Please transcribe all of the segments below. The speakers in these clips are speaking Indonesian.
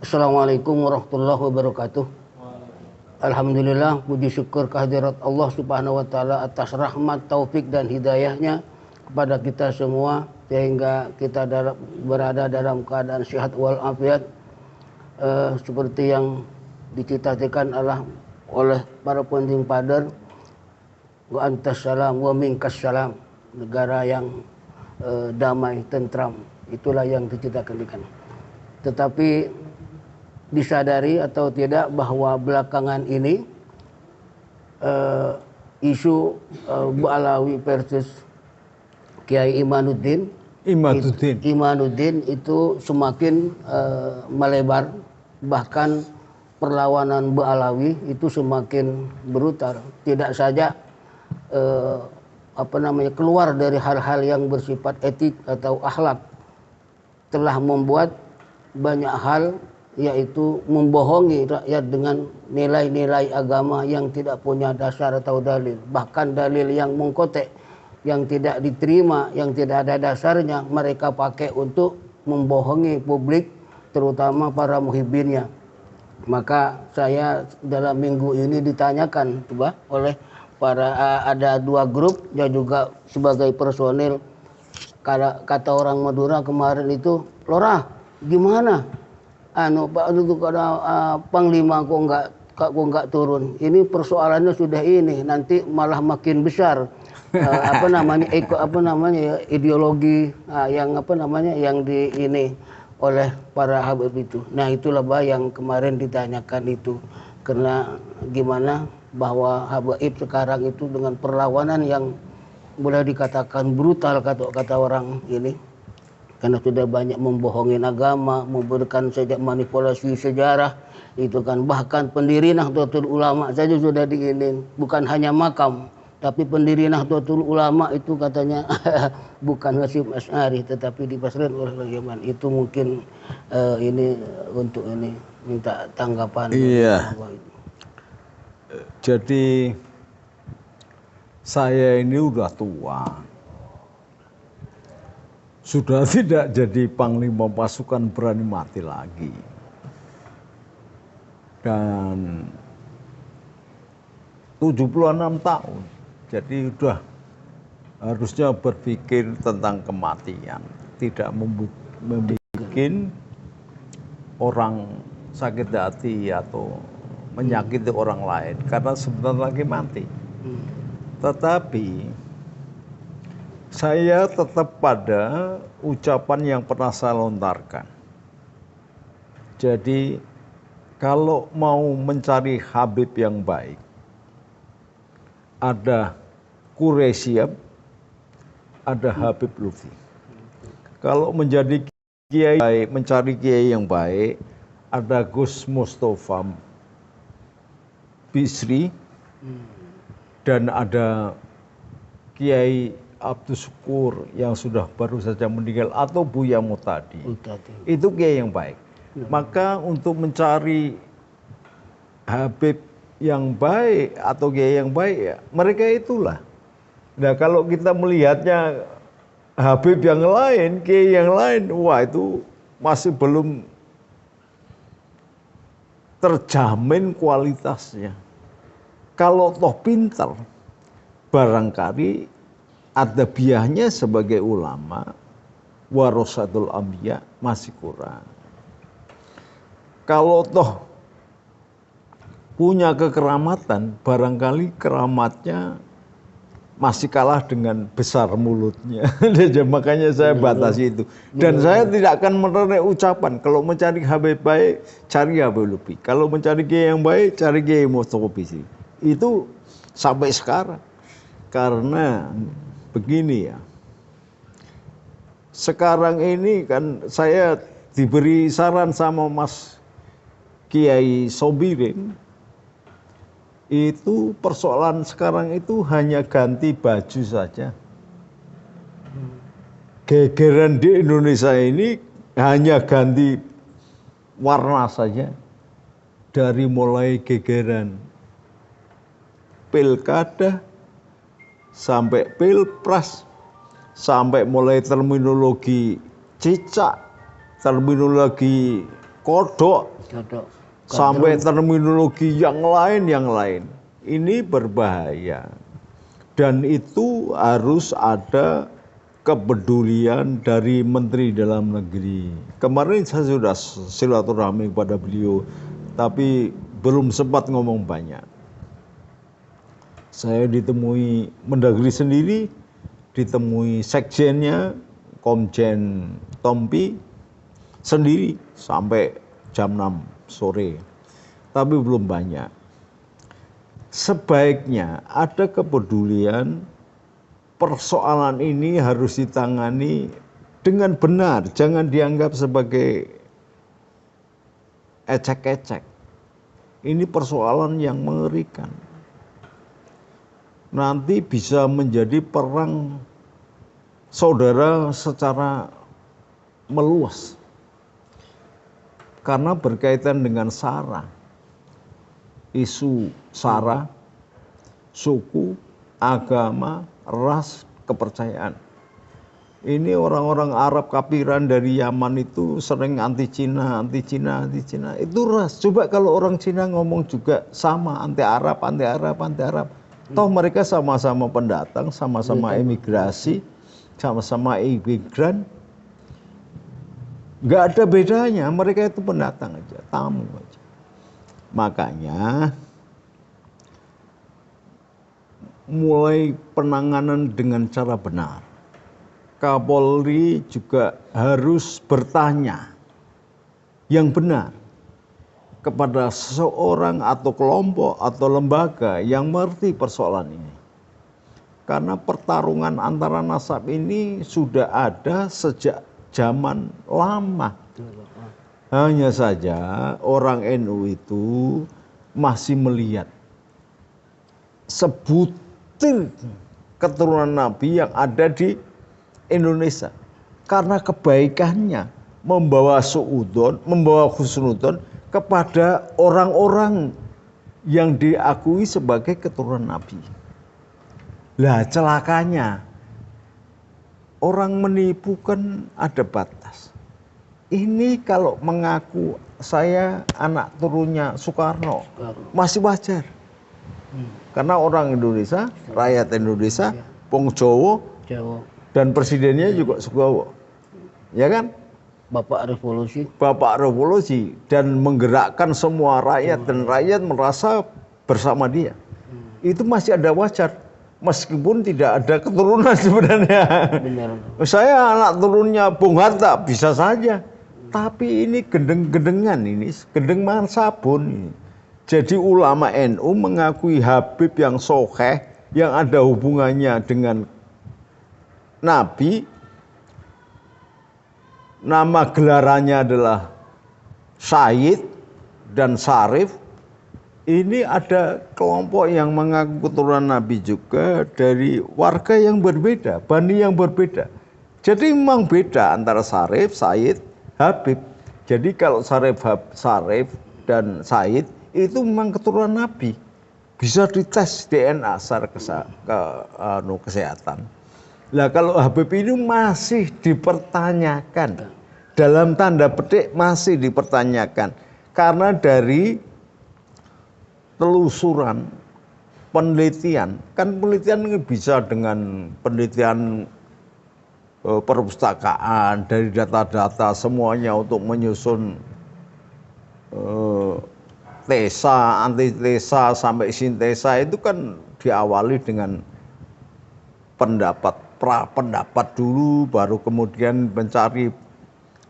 Assalamualaikum warahmatullahi wabarakatuh. Alhamdulillah, puji syukur kehadirat Allah Subhanahu wa taala atas rahmat, taufik dan hidayahnya kepada kita semua sehingga kita berada dalam keadaan sehat walafiat seperti yang dicita-citakan oleh para penting pader, wa antas salam wa minkas salam, negara yang damai, tentram, itulah yang dicita-citakan. Tetapi disadari atau tidak bahwa belakangan ini isu Ba'alawi versus Kiai Imanuddin itu semakin melebar, bahkan perlawanan Ba'alawi itu semakin brutal. Tidak saja keluar dari hal-hal yang bersifat etik atau akhlak, telah membuat banyak hal, yaitu membohongi rakyat dengan nilai-nilai agama yang tidak punya dasar atau dalil. Bahkan dalil yang mengkotek, yang tidak diterima, yang tidak ada dasarnya, mereka pakai untuk membohongi publik, terutama para muhibbinnya. Maka saya dalam minggu ini ditanyakan oleh ada dua grup yang juga sebagai personil, kata orang Madura kemarin itu, Lora gimana? Pak itu Panglima kok nggak turun. Ini persoalannya sudah ini, nanti malah makin besar. Ideologi yang ini oleh para Habib itu. Nah itulah yang kemarin ditanyakan itu, karena gimana bahwa Habib sekarang itu dengan perlawanan yang boleh dikatakan brutal kata orang ini. Karena sudah banyak membohongin agama, memberikan sejak manipulasi sejarah, itu kan. Bahkan pendiri Nahdlatul Ulama saja sudah diinin, bukan hanya makam, tapi pendiri Nahdlatul Ulama itu katanya bukan Hasyim Asy'ari, tetapi dipasrahkan oleh Yaman. Itu mungkin ini untuk ini minta tanggapan. Iya. Jadi saya ini udah tua, sudah tidak jadi panglima pasukan berani mati lagi. Dan 76 tahun, jadi udah harusnya berpikir tentang kematian, tidak membuat orang sakit hati atau menyakiti orang lain, karena sebentar lagi mati. Tetapi saya tetap pada ucapan yang pernah saya lontarkan. Jadi kalau mau mencari Habib yang baik, ada Quraisyab, ada Habib Lutfi. Kalau menjadi kiai baik, mencari kiai yang baik, ada Gus Mustafa Bisri, dan ada Kiai Abdus Syukur yang sudah baru saja meninggal, atau Buya Mutadi. Itu kiai yang baik. Maka untuk mencari Habib yang baik atau kiai yang baik, ya mereka itulah. Nah kalau kita melihatnya Habib yang lain, kiai yang lain, wah itu masih belum terjamin kualitasnya. Kalau toh pintar, barangkali adabiahnya sebagai ulama, warasatul anbiya masih kurang. Kalau toh punya kekeramatan, barangkali keramatnya masih kalah dengan besar mulutnya. Makanya saya batasi itu. Dan saya tidak akan menerima ucapan, kalau mencari Habib baik, cari Habib Lutfi. Kalau mencari kiai yang baik, cari Kiai Mustafa Bisri. Itu sampai sekarang. Karena begini ya, sekarang ini kan saya diberi saran sama Mas Kiai Sobirin, itu persoalan sekarang itu hanya ganti baju saja. Gegeran di Indonesia ini hanya ganti warna saja. Dari mulai gegeran pilkada sampai pilpres, sampai mulai terminologi cicak, terminologi kodok, sampai terminologi yang lain. Ini berbahaya. Dan itu harus ada kepedulian dari Menteri Dalam Negeri. Kemarin saya sudah silaturahmi kepada beliau, tapi belum sempat ngomong banyak. Saya ditemui Mendagri sendiri, ditemui sekjennya, Komjen Tompi sendiri sampai jam 6 sore. Tapi belum banyak. Sebaiknya ada kepedulian, persoalan ini harus ditangani dengan benar, jangan dianggap sebagai ecek-ecek. Ini persoalan yang mengerikan. Nanti bisa menjadi perang saudara secara meluas. Karena berkaitan dengan SARA. Isu SARA, suku, agama, ras, kepercayaan. Ini orang-orang Arab kafiran dari Yaman itu sering anti Cina. Itu ras. Coba kalau orang Cina ngomong juga sama, anti Arab. Toh mereka sama-sama pendatang, sama-sama imigrasi, sama-sama imigran. Nggak ada bedanya, mereka itu pendatang aja, tamu aja. Makanya mulai penanganan dengan cara benar. Kapolri juga harus bertanya yang benar kepada seseorang atau kelompok atau lembaga yang mengerti persoalan ini. Karena pertarungan antara nasab ini sudah ada sejak zaman lama. Hanya saja orang NU itu masih melihat sebutir keturunan Nabi yang ada di Indonesia. Karena kebaikannya membawa suudon, membawa husnudon kepada orang-orang yang diakui sebagai keturunan Nabi. Lah celakanya, orang menipu kan ada batas. Ini kalau mengaku saya anak turunnya Soekarno, masih wajar. Karena orang Indonesia, rakyat Indonesia, Wong Jawa, dan presidennya juga Soekarno. Ya kan? Bapak revolusi dan menggerakkan semua rakyat dan rakyat merasa bersama dia. Itu masih ada wajar. Meskipun tidak ada keturunan sebenarnya. Benar. Saya anak turunnya Bung Hatta, bisa saja. Tapi ini gendeng-gendengan, ini gendeng mangan sabun ini. Jadi ulama NU mengakui Habib yang sokeh, yang ada hubungannya dengan Nabi, nama gelarannya adalah Sayyid dan Syarif. Ini ada kelompok yang mengaku keturunan Nabi juga dari warga yang berbeda, Bani yang berbeda. Jadi memang beda antara Syarif, Sayyid, Habib. Jadi kalau Syarif dan Sayyid itu memang keturunan Nabi. Bisa dites DNA secara kesehatan. Nah kalau Habib ini masih dipertanyakan. Dalam tanda petik masih dipertanyakan. Karena dari telusuran, penelitian, kan penelitian ini bisa dengan penelitian perpustakaan, dari data-data semuanya untuk menyusun tesa, antitesa, sampai sintesa itu kan diawali dengan pendapat dulu, baru kemudian mencari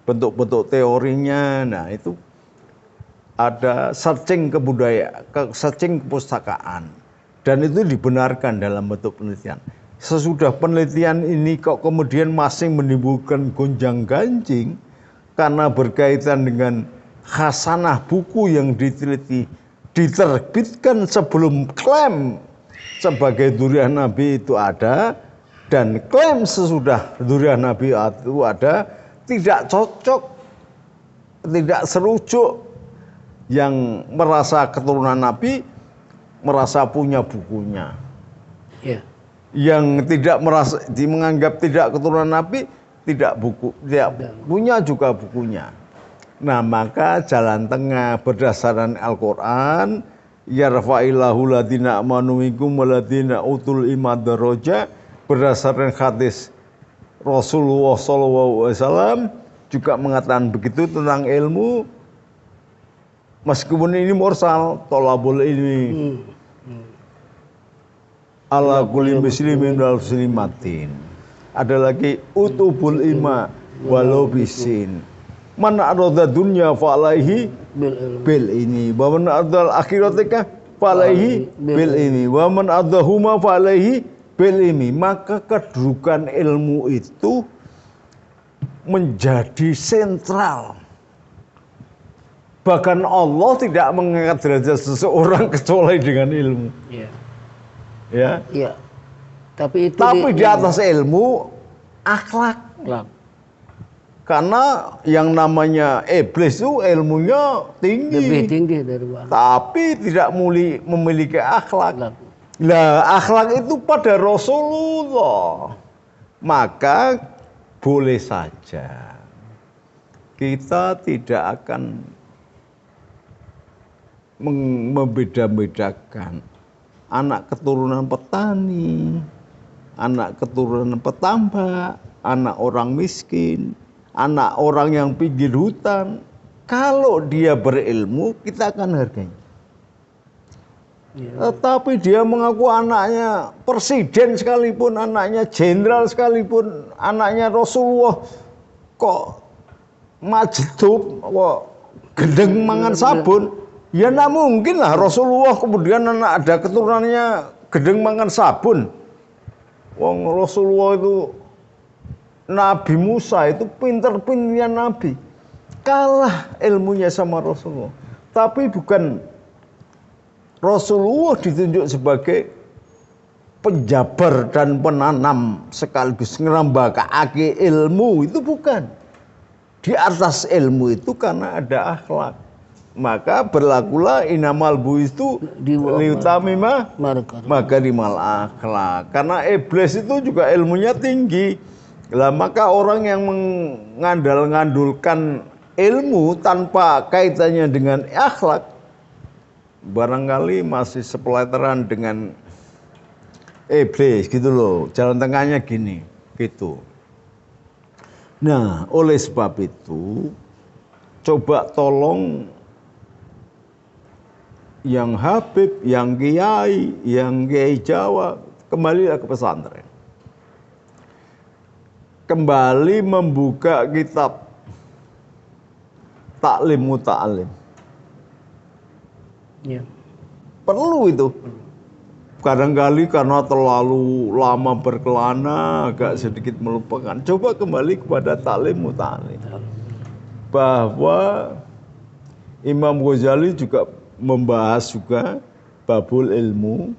bentuk-bentuk teorinya. Nah itu ada searching searching kepustakaan, dan itu dibenarkan dalam bentuk penelitian. Sesudah penelitian ini kok kemudian masih menimbulkan gonjang-ganjing karena berkaitan dengan khasanah buku yang diteliti, diterbitkan sebelum klaim sebagai dzurriyyah Nabi itu ada, dan klaim sesudah dzurriyyah Nabi itu ada, tidak cocok, tidak serujuk. Yang merasa keturunan Nabi merasa punya bukunya. Yeah. Yang tidak merasa menganggap tidak keturunan Nabi tidak punya juga bukunya. Nah, maka jalan tengah berdasarkan Al-Qur'an, yarfa'illahu ladina amanu minkum waladina utul ilma daraja, berdasarkan hadis Rasulullah SAW juga mengatakan begitu tentang ilmu. Meskipun ini mursal, tolabul ilmi ala kulli muslimin wal muslimatin. Ada lagi utubul ima walau bisin. Man arada dunya fa alaihi bil ini, wa man arada akhiratika fa alaihi bil ini, wa man adahuma fa alaihi bil ini. Maka kedudukan ilmu itu menjadi sentral. Bahkan Allah tidak mengangkat derajat seseorang kecuali dengan ilmu. Iya. Ya. Iya. Tapi di atas ilmu akhlak. Karena yang namanya iblis itu ilmunya tinggi. Lebih tinggi dari Allah. Tapi tidak memiliki akhlak. Nah, akhlak itu pada Rasulullah. Maka boleh saja kita tidak akan membeda-bedakan anak keturunan petani, anak keturunan petambak, anak orang miskin, anak orang yang pinggir hutan. Kalau dia berilmu, kita akan hargai. Tetapi dia mengaku anaknya presiden sekalipun, anaknya jenderal sekalipun, anaknya Rasulullah, kok majdub, kok gendeng mangan sabun. Ya tidak mungkin lah Rasulullah kemudian ada keturunannya gendeng mangan sabun. Wong Rasulullah itu Nabi Musa itu pinter-pinternya Nabi. Kalah ilmunya sama Rasulullah. Tapi bukan Rasulullah ditunjuk sebagai penjabar dan penanam sekaligus ngerambakaake ilmu, itu bukan. Di atas ilmu itu karena ada akhlak. Maka berlakulah inamal buistu liutamima makarimal akhlak. Karena iblis itu juga ilmunya tinggi. Lah maka orang yang mengandal-ngandulkan ilmu tanpa kaitannya dengan akhlak barangkali masih sepeleteran dengan iblis gitu loh. Jalan tengahnya gini, gitu. Nah, oleh sebab itu coba tolong yang Habib, yang Kiai Jawa, kembalilah ke pesantren. Kembali membuka kitab Taklim Muta'alim. Ya. Perlu itu. Kadang-kali karena terlalu lama berkelana, agak sedikit melupakan. Coba kembali kepada Taklim Muta'alim. Bahwa Imam Ghazali juga membahas juga babul ilmu.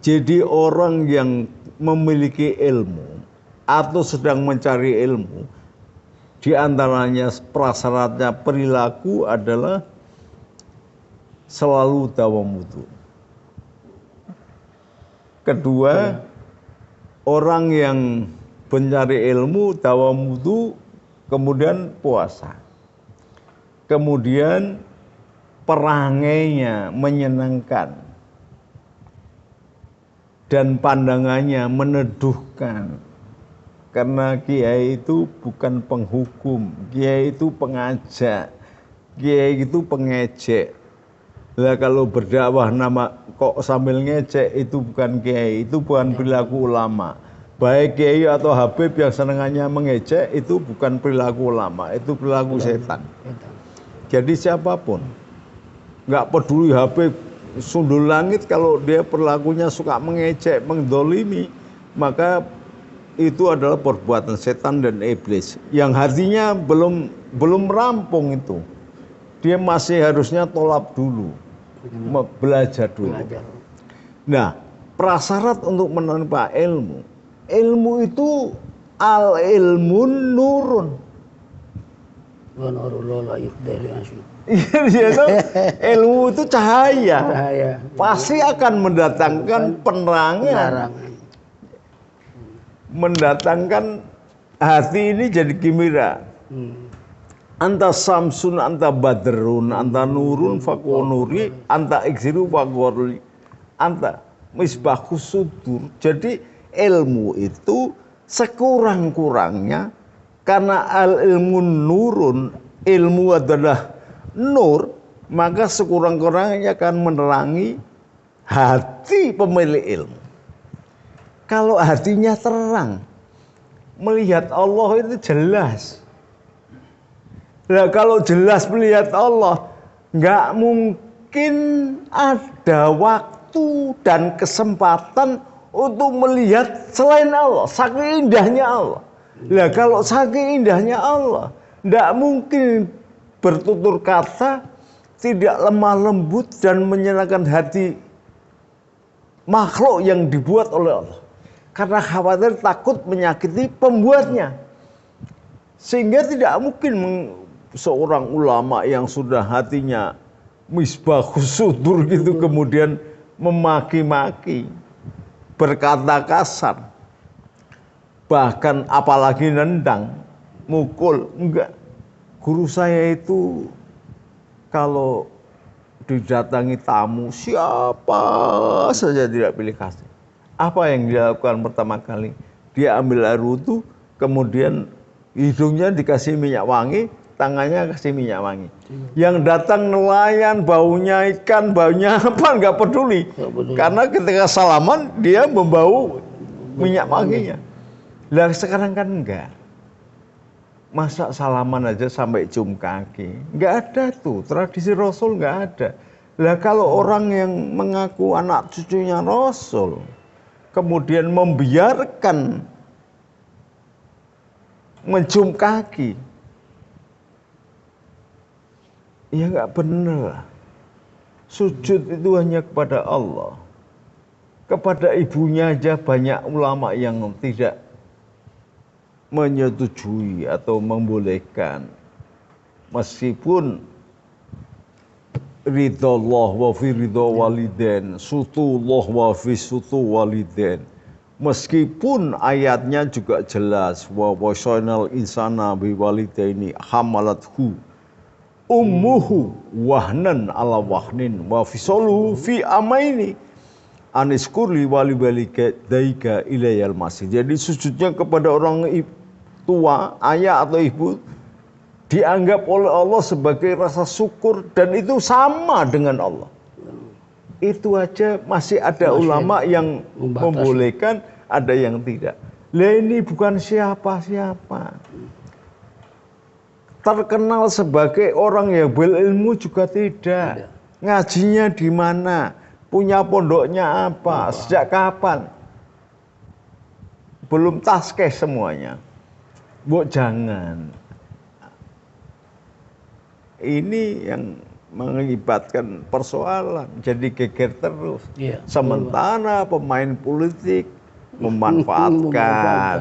Jadi orang yang memiliki ilmu atau sedang mencari ilmu, di antaranya prasyaratnya perilaku adalah selalu tawamudu. Kedua, orang yang mencari ilmu tawamudu, kemudian puasa. Kemudian perangainya menyenangkan dan pandangannya meneduhkan, karena kiai itu bukan penghukum, kiai itu pengajak, kiai itu pengejek. Lah kalau berdakwah nama kok sambil ngejek, itu bukan kiai, itu bukan perilaku ulama. Baik kiai atau habib yang senangannya mengejek, itu bukan perilaku ulama, itu perilaku setan. Jadi siapapun, nggak peduli Habib sundul langit, kalau dia perilakunya suka mengejek, mendolimi, maka itu adalah perbuatan setan dan iblis yang hatinya belum rampung itu. Dia masih harusnya tolab dulu, belajar dulu. Nah, prasyarat untuk menempa ilmu itu al ilmun nurun. Ilmu itu cahaya. Pasti akan mendatangkan penerangan. Mendatangkan hati ini jadi gembira. Anta samsun, anta badrun, anta nurun fakonuri, anta iksiru fakori, anta misbahus sudur. Jadi ilmu itu sekurang-kurangnya, karena al ilmu nurun, ilmu adalah nur, maka sekurang-kurangnya akan menerangi hati pemilik ilmu. Kalau hatinya terang, melihat Allah itu jelas. Nah, kalau jelas melihat Allah, nggak mungkin ada waktu dan kesempatan untuk melihat selain Allah. Saking indahnya Allah. Nah, kalau saking indahnya Allah, nggak mungkin bertutur kata tidak lemah lembut dan menyenangkan hati makhluk yang dibuat oleh Allah. Karena khawatir takut menyakiti pembuatnya. Sehingga tidak mungkin seorang ulama yang sudah hatinya misbahus sudur gitu kemudian memaki-maki, berkata kasar, bahkan apalagi nendang, mukul. Enggak. Guru saya itu kalau didatangi tamu siapa saja tidak pilih kasih. Apa yang dilakukan pertama kali? Dia ambil air wudhu, kemudian hidungnya dikasih minyak wangi, tangannya kasih minyak wangi. Yang datang nelayan, baunya ikan, baunya apa, nggak peduli. Karena ketika salaman, dia membau minyak wanginya. Lah sekarang kan enggak. Masa salaman aja sampai cium kaki? Nggak ada tuh, tradisi Rasul nggak ada. Lah kalau orang yang mengaku anak cucunya Rasul, kemudian membiarkan mencium kaki, ya nggak benar. Sujud itu hanya kepada Allah. Kepada ibunya aja banyak ulama yang tidak menyetujui atau membolehkan. Meskipun ridho Allah wa fi ridho walidain, sutullah wa fi sutu walidain. Meskipun ayatnya juga jelas, wa wasainal insana bi walidaini hamalathu ummuhu wahnan ala wahnin wa fisaluhu fi amaini aniskurli wali balika daika ilayal masih. Jadi sujudnya kepada orang tua, ayah atau ibu dianggap oleh Allah sebagai rasa syukur dan itu sama dengan Allah. Itu aja masih ada ulama yang membolehkan, ada yang tidak. Lah ini bukan siapa-siapa. Terkenal sebagai orang yang berilmu juga tidak. Ngajinya di mana? Punya pondoknya apa? Sejak kapan? Belum taskeh semuanya. Bu jangan. Ini yang mengakibatkan persoalan, jadi geger terus. Ya, sementara pemain politik memanfaatkan.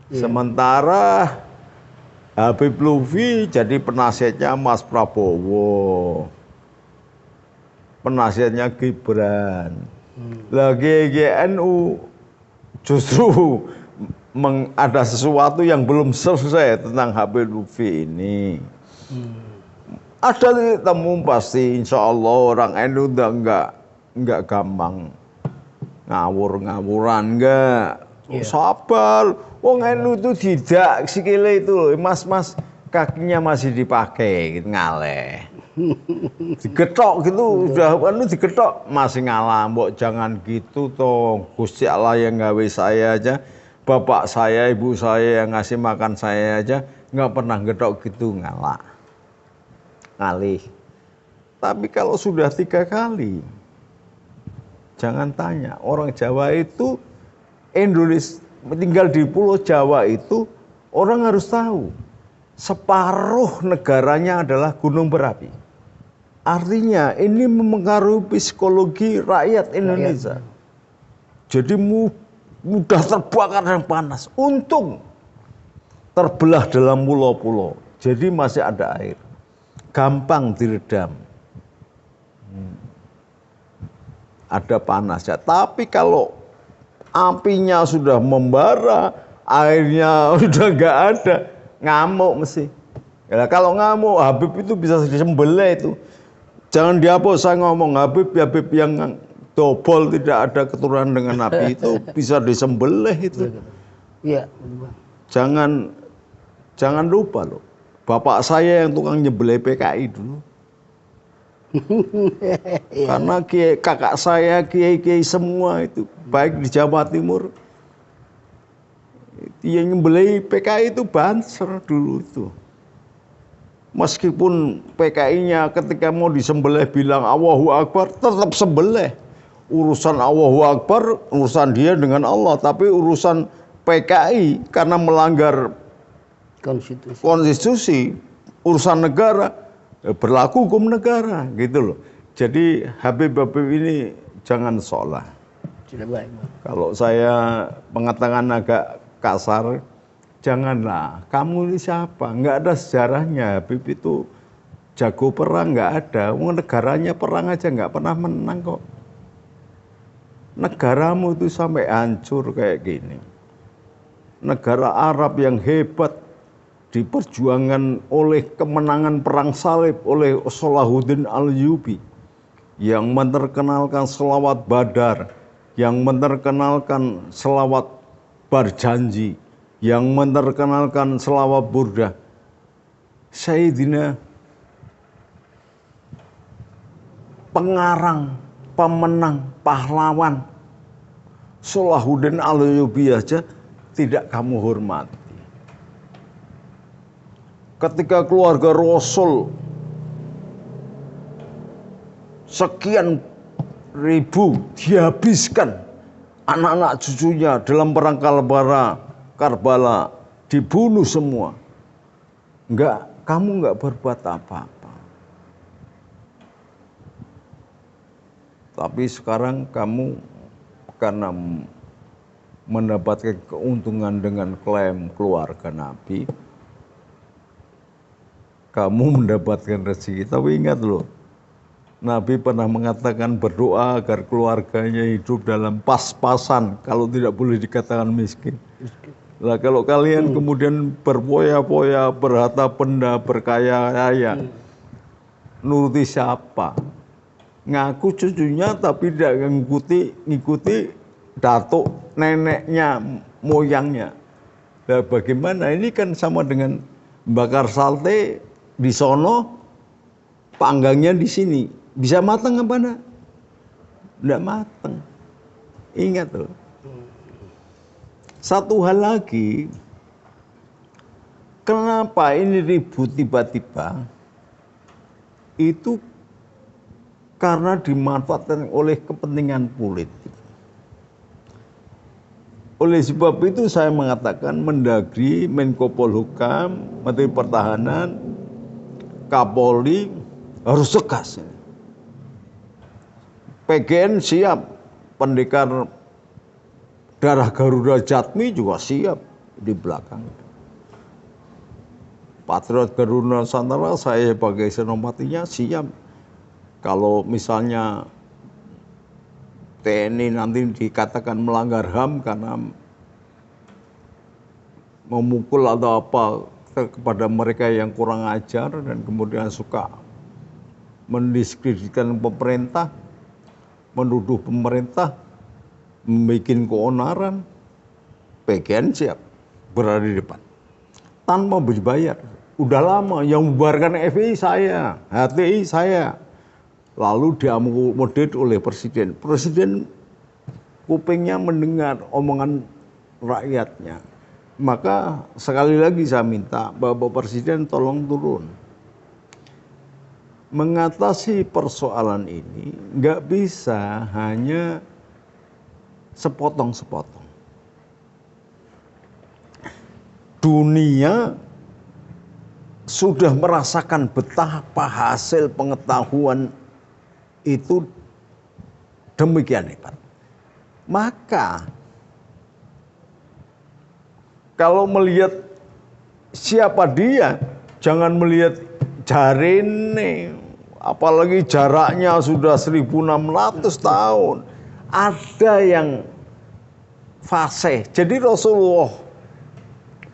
Ya. Sementara Habib Lutfi jadi penasihatnya Mas Prabowo, penasihatnya Gibran. Lagi GNU justru ada sesuatu yang belum selesai tentang Habib Lutfi ini. Ada titik temu pasti, insya Allah orang NU udah enggak gampang ngawur-ngawuran, enggak. Yeah. Sabar, wong NU itu tidak sikile itu, mas kakinya masih dipakai, gitu, ngaleh. Digetok gitu, udah NU digetok masih ngalah. Mbok jangan gitu toh, Gusti Allah yang gawe saya aja, bapak saya, ibu saya yang ngasih makan saya aja nggak pernah getok gitu, ngalah. Ngalih. Tapi kalau sudah 3 kali, jangan tanya. Orang Jawa itu, Indonesia tinggal di Pulau Jawa itu, orang harus tahu separuh negaranya adalah gunung berapi. Artinya ini mempengaruhi psikologi rakyat Indonesia. Jadi mudah terbakar dan panas. Untung terbelah dalam pulau-pulau, jadi masih ada air. Gampang diredam. Ada panasnya. Tapi kalau apinya sudah membara, airnya udah nggak ada, ngamuk mesti. Ya, kalau ngamuk Habib itu bisa disembelih itu. Jangan dihapus saya ngomong Habib yang dobol tidak ada keturunan dengan Nabi itu bisa disembelih itu. Iya. Jangan lupa loh. Bapak saya yang tukang nyembelih PKI dulu. Karena kakak saya, kiai-kiai semua itu, baik di Jawa Timur, yang nyembelih PKI itu Banser dulu itu. Meskipun PKI-nya ketika mau disembelih bilang Allahu Akbar, tetap sembelih. Urusan Allahu Akbar, urusan dia dengan Allah. Tapi urusan PKI karena melanggar konstitusi, urusan negara, berlaku hukum negara gitu loh. Jadi Habib-Habib ini jangan sholah. Kalau saya mengatakan agak kasar, janganlah. Kamu ini siapa? Nggak ada sejarahnya. Habib itu jago perang, nggak ada. Negaranya perang aja nggak pernah menang kok. Negaramu itu sampai hancur kayak gini. Negara Arab yang hebat diperjuangkan oleh kemenangan perang salib oleh Salahuddin Ayyubi yang menerkenalkan selawat Badar, yang menerkenalkan selawat Barjanji, yang menerkenalkan selawat Burdah. Sayyidina pengarang, pemenang, pahlawan Salahuddin Ayyubi aja tidak kamu hormati. Ketika keluarga Rasul sekian ribu dihabiskan, anak-anak cucunya dalam perang Karbala dibunuh semua. Kamu nggak berbuat apa-apa. Tapi sekarang kamu karena mendapatkan keuntungan dengan klaim keluarga Nabi, kamu mendapatkan rezeki. Tapi ingat loh, Nabi pernah mengatakan berdoa agar keluarganya hidup dalam pas-pasan, kalau tidak boleh dikatakan miskin. Lah kalau kalian kemudian berpoya-poya, berharta benda, berkaya-kaya, nuruti siapa? Ngaku cucunya tapi tidak ngikuti datuk neneknya, moyangnya. Nah, bagaimana? Ini kan sama dengan bakar sate di sono, panggangnya di sini. Bisa matang apa enggak? Enggak matang. Ingat loh. Satu hal lagi, kenapa ini ribut tiba-tiba? Itu karena dimanfaatkan oleh kepentingan politik. Oleh sebab itu saya mengatakan Mendagri, Menko Polhukam, Menteri Pertahanan, Kapolri harus tegas. PGN siap, pendekar darah Garuda Jatmi juga siap di belakang. Patriot Garuda Nusantara saya sebagai senopatinya siap. Kalau misalnya TNI nanti dikatakan melanggar HAM karena memukul atau apa kepada mereka yang kurang ajar dan kemudian suka mendiskreditkan pemerintah, menuduh pemerintah, membuat keonaran, PGN siap berada di depan tanpa berbayar. Udah lama yang membubarkan FPI saya, HTI saya, lalu diakomodir oleh presiden. Presiden kupingnya mendengar omongan rakyatnya. Maka sekali lagi saya minta Bapak Presiden tolong turun. Mengatasi persoalan ini nggak bisa hanya sepotong-sepotong. Dunia sudah merasakan betapa hasil pengetahuan itu demikian hebat. Maka kalau melihat siapa dia, jangan melihat jarine, apalagi jaraknya sudah 1600 tahun. Ada yang fasih. Jadi Rasulullah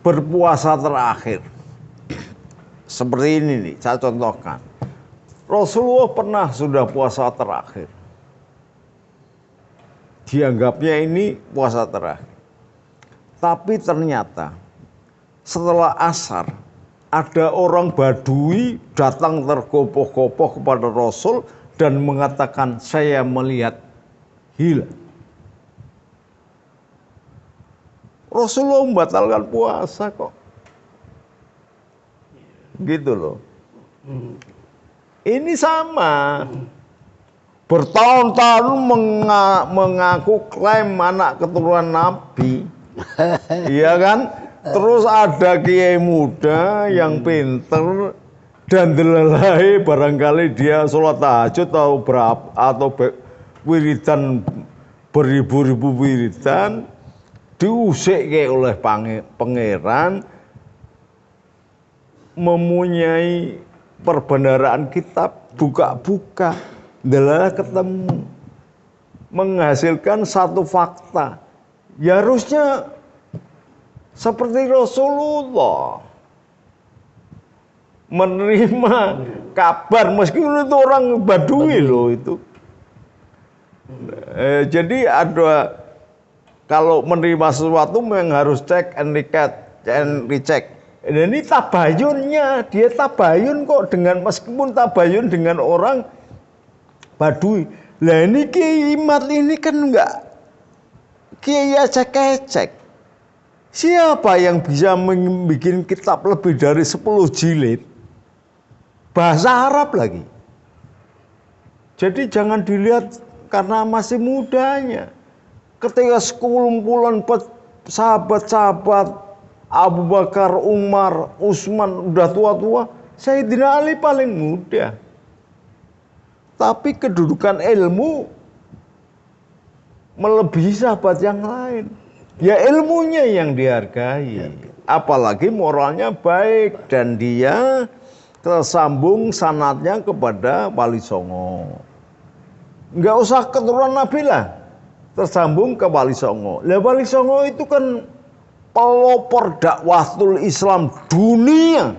berpuasa terakhir seperti ini nih, saya contohkan. Rasulullah pernah sudah puasa terakhir. Dianggapnya ini puasa terakhir. Tapi ternyata setelah asar, ada orang Badui datang tergopoh-gopoh kepada Rasul dan mengatakan, saya melihat hilal. Rasulullah membatalkan puasa kok. Gitu loh. Ini sama. Bertahun-tahun mengaku klaim anak keturunan Nabi. Iya kan? Terus ada kiai muda yang pinter dan delalahi, barangkali dia sholat tahajud atau wiridan beribu-ribu wiridan, diusik oleh pangeran, mempunyai perbendaharaan kitab, buka-buka, delalah ketemu, menghasilkan satu fakta. Ya harusnya seperti Rasulullah menerima kabar, meskipun itu orang Badui loh itu. Jadi ada, kalau menerima sesuatu memang harus cek and recheck. Dan ini tabayunnya, dia tabayun kok meskipun tabayun dengan orang Badui. Lah ini Kiai Imad ini kan enggak Kiai cek. Siapa yang bisa membuat kitab lebih dari 10 jilid? Bahasa Arab lagi. Jadi jangan dilihat karena masih mudanya. Ketika sekumpulan sahabat-sahabat Abu Bakar, Umar, Utsman udah tua-tua, Sayyidina Ali paling muda. Tapi kedudukan ilmu melebihi sahabat yang lain. Ya ilmunya yang dihargai. Apalagi moralnya baik dan dia tersambung sanadnya kepada Wali Songo. Enggak usah keturunan Nabi lah, tersambung ke Wali Songo. Lah Wali Songo itu kan pelopor dakwatul Islam dunia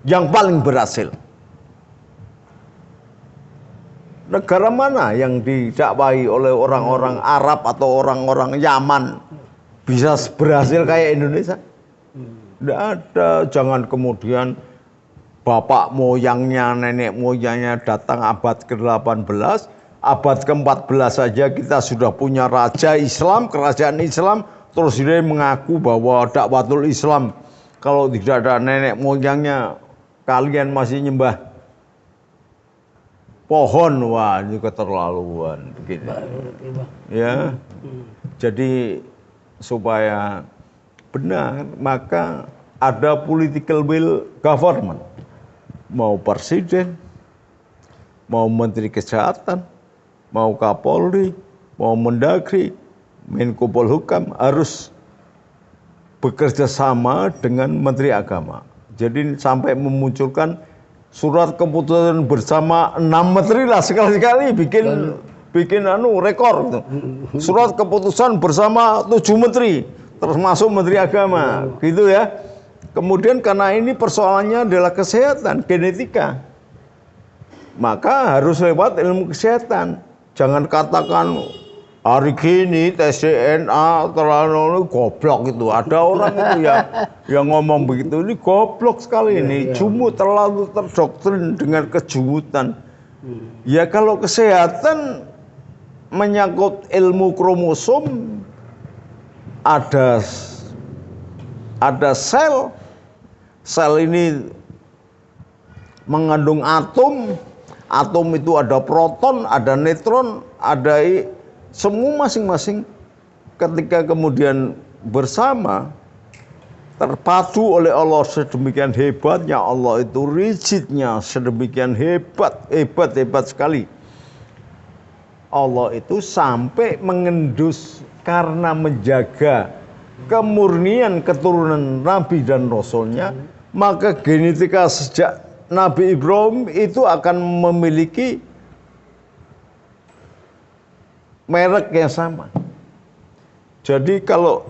yang paling berhasil. Negara mana yang didakwahi oleh orang-orang Arab atau orang-orang Yaman bisa berhasil kayak Indonesia? Tidak ada. Jangan kemudian bapak moyangnya, nenek moyangnya datang abad ke-18, abad ke-14 saja kita sudah punya raja Islam, kerajaan Islam, terus dia mengaku bahwa dakwatul Islam. Kalau tidak ada nenek moyangnya, kalian masih nyembah pohon, wah ini keterlaluan begini. Ya. Jadi supaya benar, maka ada political will government. Mau presiden, mau menteri kesehatan, mau Kapolri, mau Mendagri, Menko Polhukam harus bekerja sama dengan Menteri Agama. Jadi sampai memunculkan surat keputusan bersama 6 menteri lah, sekali-sekali bikin rekor gitu. Surat keputusan bersama 7 menteri termasuk Menteri Agama gitu ya. Kemudian karena ini persoalannya adalah kesehatan, genetika, maka harus lewat ilmu kesehatan. Jangan katakan hari gini tes DNA terlalu goblok itu. Ada orang itu yang ngomong begitu, ini goblok sekali ini, jumut, terlalu terdoktrin dengan kejumutan. Ya kalau kesehatan menyangkut ilmu kromosom, ada sel ini mengandung atom itu ada proton, ada neutron, ada semua masing-masing. Ketika kemudian bersama terpadu oleh Allah sedemikian hebatnya, Allah itu rigidnya sedemikian hebat sekali. Allah itu sampai mengendus karena menjaga kemurnian keturunan Nabi dan Rasulnya, maka genetika sejak Nabi Ibrahim itu akan memiliki merek yang sama. Jadi kalau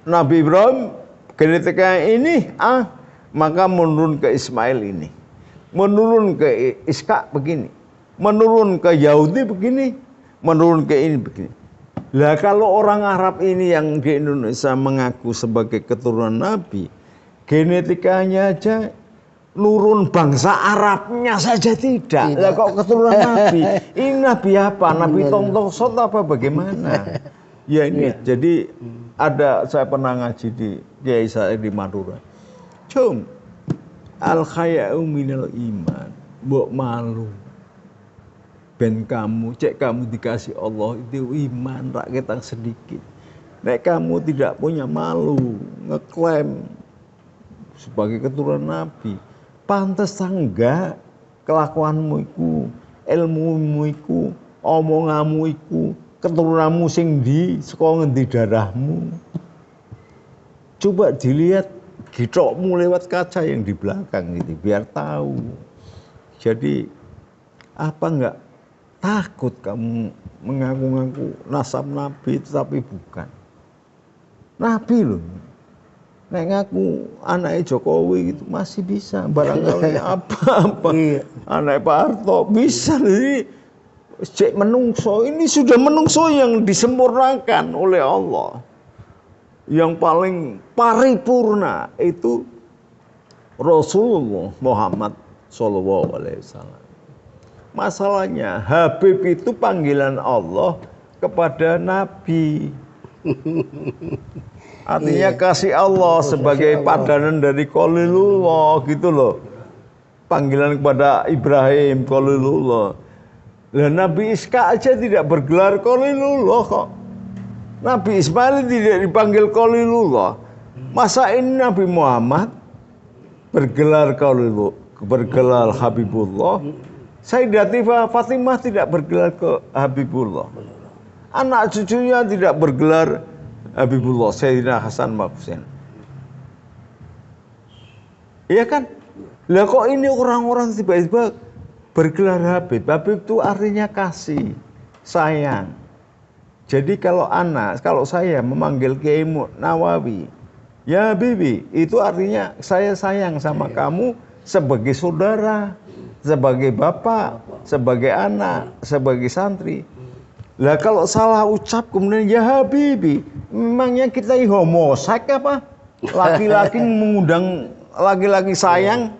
Nabi Ibrahim genetika ini A, maka menurun ke Ismail ini, menurun ke Ishak begini, menurun ke Yahudi begini, menurun ke ini begini. Lah kalau orang Arab ini yang di Indonesia mengaku sebagai keturunan Nabi, genetikanya aja nurun bangsa Arabnya saja tidak. Lah kok keturunan Nabi? Ini Nabi apa? Nabi Tongtosot apa bagaimana? Ya ini jadi ada, saya pernah ngaji di Kiai saya di Madura. Cum al khaya'u minal iman. Mbok malu. Ben kamu, cek kamu dikasih Allah itu iman rakyat yang sedikit. Nek kamu tidak punya malu, ngeklaim sebagai keturunan Nabi, pantes enggak kelakuanmu iku, ilmumu iku, omonganmu iku, keturunanmu sing di saka ngendi darahmu. Coba dilihat gitokmu lewat kaca yang di belakang gitu, biar tahu. Jadi apa enggak takut kamu mengaku-ngaku nasab Nabi tetapi bukan Nabi loh. Nek ngaku anaknya Jokowi gitu masih bisa, barangkali apa-apa. Anak Pak Harto bisa. Jadi cek menungso, ini sudah menungso yang disempurnakan oleh Allah. Yang paling paripurna itu Rasulullah Muhammad SAW. Masalahnya Habib itu panggilan Allah kepada Nabi. Artinya kasih Allah sebagai padanan dari Khalilullah gitu loh. Panggilan kepada Ibrahim Khalilullah. Lah Nabi Ishak aja tidak bergelar Khalilullah kok. Nabi Ismail tidak dipanggil Khalilullah. Masa ini Nabi Muhammad bergelar Khalilullah, bergelar Habibullah. Sayyidatina Fatimah tidak bergelar ke Habibullah. Anak cucunya tidak bergelar Habibullah, Sayyidina Hasan Husain. Iya kan? Lah kok ini orang-orang tiba-tiba bergelar Habib. Habib itu artinya kasih, sayang. Jadi kalau saya memanggil Kiai Nawawi, ya Bibi, itu artinya saya sayang sama kamu sebagai saudara, sebagai bapak, sebagai anak, sebagai santri. Lah kalau salah ucap kemudian ya Habibi, memangnya kita homosek apa? Laki-laki mengundang laki-laki sayang.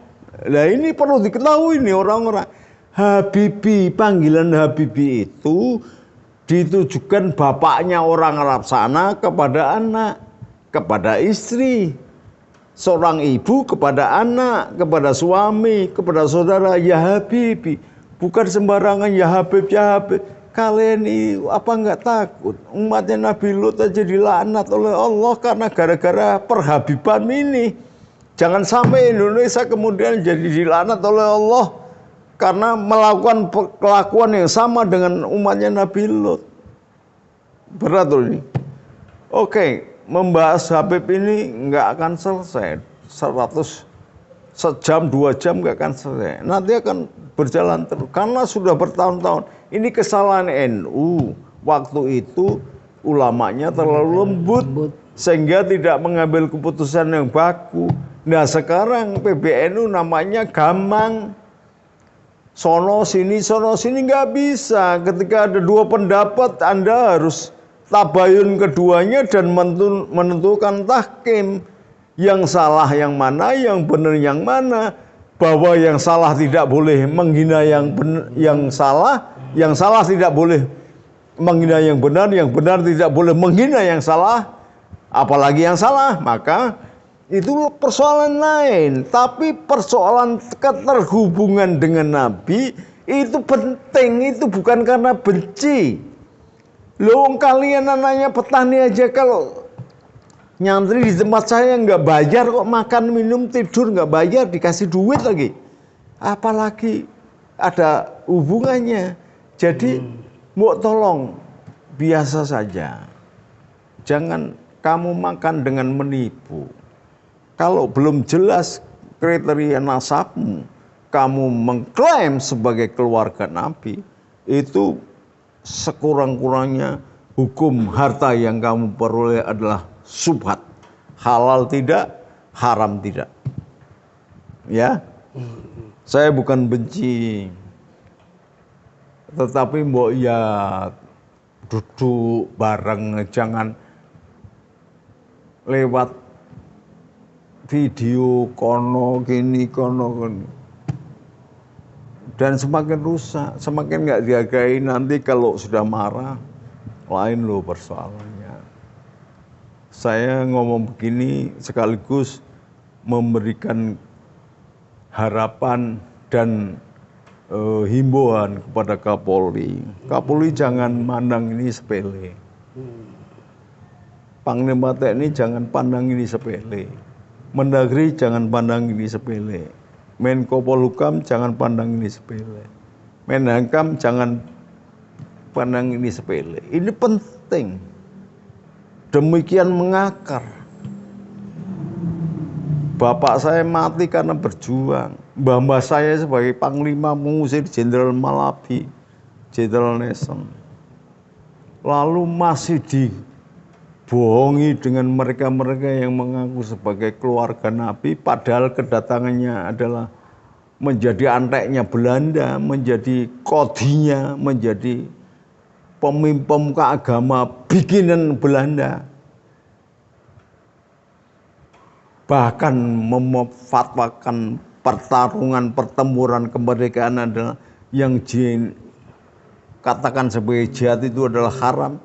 Lah ini perlu diketahui nih orang-orang. Habibi, panggilan Habibi itu ditujukan bapaknya orang Arab sana kepada anak, kepada istri. Seorang ibu kepada anak, kepada suami, kepada saudara, ya Habibi. Bukan sembarangan ya Habib, ya Habib. Kalian ini apa enggak takut? Umatnya Nabi Lut aja dilaknat oleh Allah karena gara-gara perhabiban ini. Jangan sampai Indonesia kemudian jadi dilaknat oleh Allah karena melakukan kelakuan yang sama dengan umatnya Nabi Lut. Berat loh ini. Oke, membahas Habib ini enggak akan selesai. 100 jam, 2 jam enggak akan selesai. Nanti akan berjalan terus karena sudah bertahun-tahun. Ini kesalahan NU. Waktu itu ulamanya terlalu lembut sehingga tidak mengambil keputusan yang baku. Nah sekarang PBNU namanya gamang. Sono sini nggak bisa. Ketika ada dua pendapat, Anda harus tabayun keduanya dan menentukan tahkim. Yang salah yang mana, yang benar yang mana. Bahwa yang salah tidak boleh menghina yang salah tidak boleh menghina yang benar tidak boleh menghina yang salah, apalagi yang salah. Maka itu persoalan lain. Tapi persoalan keterhubungan dengan Nabi itu penting, itu bukan karena benci. Loh kalian anaknya petani aja kalau nyantri di tempat saya nggak bayar kok, makan minum tidur nggak bayar, dikasih duit lagi, apalagi ada hubungannya. Jadi mau tolong biasa saja, jangan kamu makan dengan menipu. Kalau belum jelas kriteria nasabmu, kamu mengklaim sebagai keluarga Nabi, itu sekurang-kurangnya hukum harta yang kamu peroleh adalah subhat, halal tidak, haram tidak. ya. Saya bukan benci, tetapi mbok ya duduk bareng, jangan lewat video kono gini kono gini. Dan semakin rusak, semakin nggak dihargai, nanti kalau sudah marah lain loh persoalannya. Saya ngomong begini sekaligus memberikan harapan dan himbauan kepada Kapolri. Kapolri jangan mandang ini sepele. Panglima TNI jangan pandang ini sepele. Mendagri jangan pandang ini sepele. Menko Polhukam jangan pandang ini sepele. Menhankam jangan pandang ini sepele. Ini penting. Demikian mengakar. Bapak saya mati karena berjuang. Mbah saya sebagai panglima mengusir Jenderal Malabi, Jenderal Nelson. Lalu masih dibohongi dengan mereka-mereka yang mengaku sebagai keluarga Nabi, padahal kedatangannya adalah menjadi anteknya Belanda, menjadi kodinya, menjadi pemimpin agama bikinan Belanda. Bahkan memfatwakan pertarungan pertempuran kemerdekaan adalah yang dikatakan sebagai jihad itu adalah haram.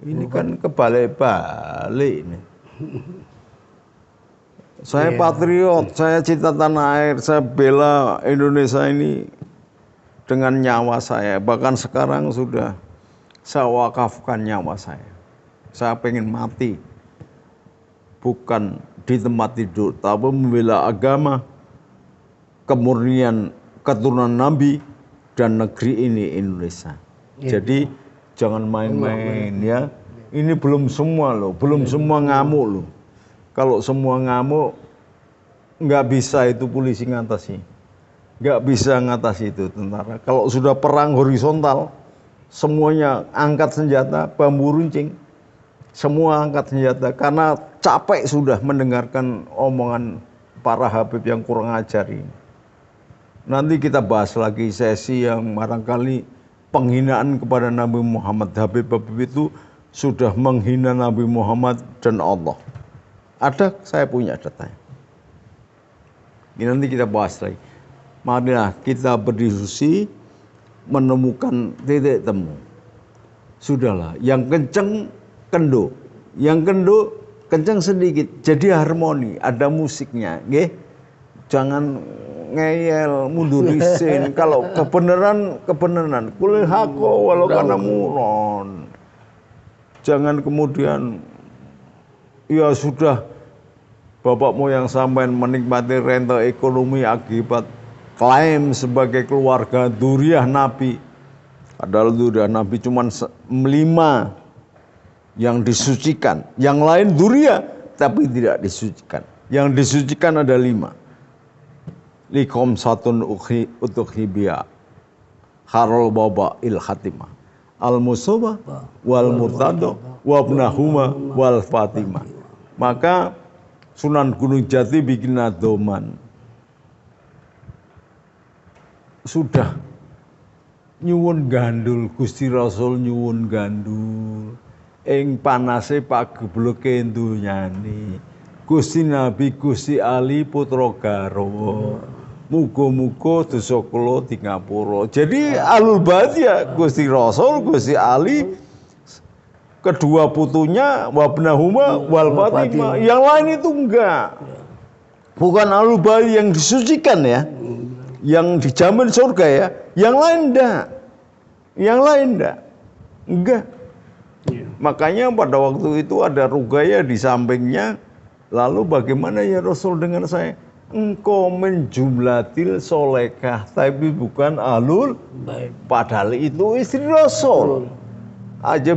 Ini kan kebalik-balik ini. Saya patriot, saya cinta tanah air, saya bela Indonesia ini dengan nyawa saya. Bahkan sekarang sudah saya wakafkan nyawa saya. Saya pengen mati. Bukan di tempat tidur, tapi membela agama, kemurnian keturunan Nabi dan negeri ini Indonesia. Jadi jangan main-main ya. Ini belum semua loh, belum semua ngamuk loh. Kalau semua ngamuk, nggak bisa itu polisi ngatasi, nggak bisa ngatasi itu tentara. Kalau sudah perang horizontal, semuanya angkat senjata, bambu runcing, semua angkat senjata karena capek sudah mendengarkan omongan para Habib yang kurang ajar ini. Nanti kita bahas lagi sesi yang barangkali penghinaan kepada Nabi Muhammad. Habib-habib itu sudah menghina Nabi Muhammad dan Allah. Ada, saya punya datanya. Ini nanti kita bahas lagi. Marilah kita berdiskusi menemukan titik temu. Sudahlah, yang kenceng kendo, yang kendo kenceng sedikit, jadi harmoni, ada musiknya, nggih. Jangan ngeyel, mundur isin. Kalau kebenaran, kulil hako walau kana muron. Jangan kemudian, ya sudah, bapak moyang sampean menikmati renta ekonomi akibat klaim sebagai keluarga duriah Nabi. Padahal duriah Nabi cuma 5 yang disucikan, yang lain duriah tapi tidak disucikan. Yang disucikan ada 5. Likom satun utuk hibia, harol baba il khatimah, al musoba wal murtado wabnahuma wal fatimah. Maka Sunan Gunung Jati bikin adoman. Sudah nyuwun gandul Gusti Rasul, nyuwun gandul. Ing panase pagebleke dunyane Gusti Nabi Gusti Ali putra garwa, muga-muga dosa kula di ngapura. Jadi alul bait ya Gusti Rasul, Gusti Ali, kedua putunya wabnahuma wal fatimah. Yang lain itu enggak, bukan alul bait yang disucikan ya, yang dijamin surga ya. Yang lain enggak. Makanya pada waktu itu ada Rugaya di sampingnya. Lalu bagaimana ya Rasul dengan saya? Engkau menjumlatil solekah, tapi bukan alul. Padahal itu istri Rasul. Aja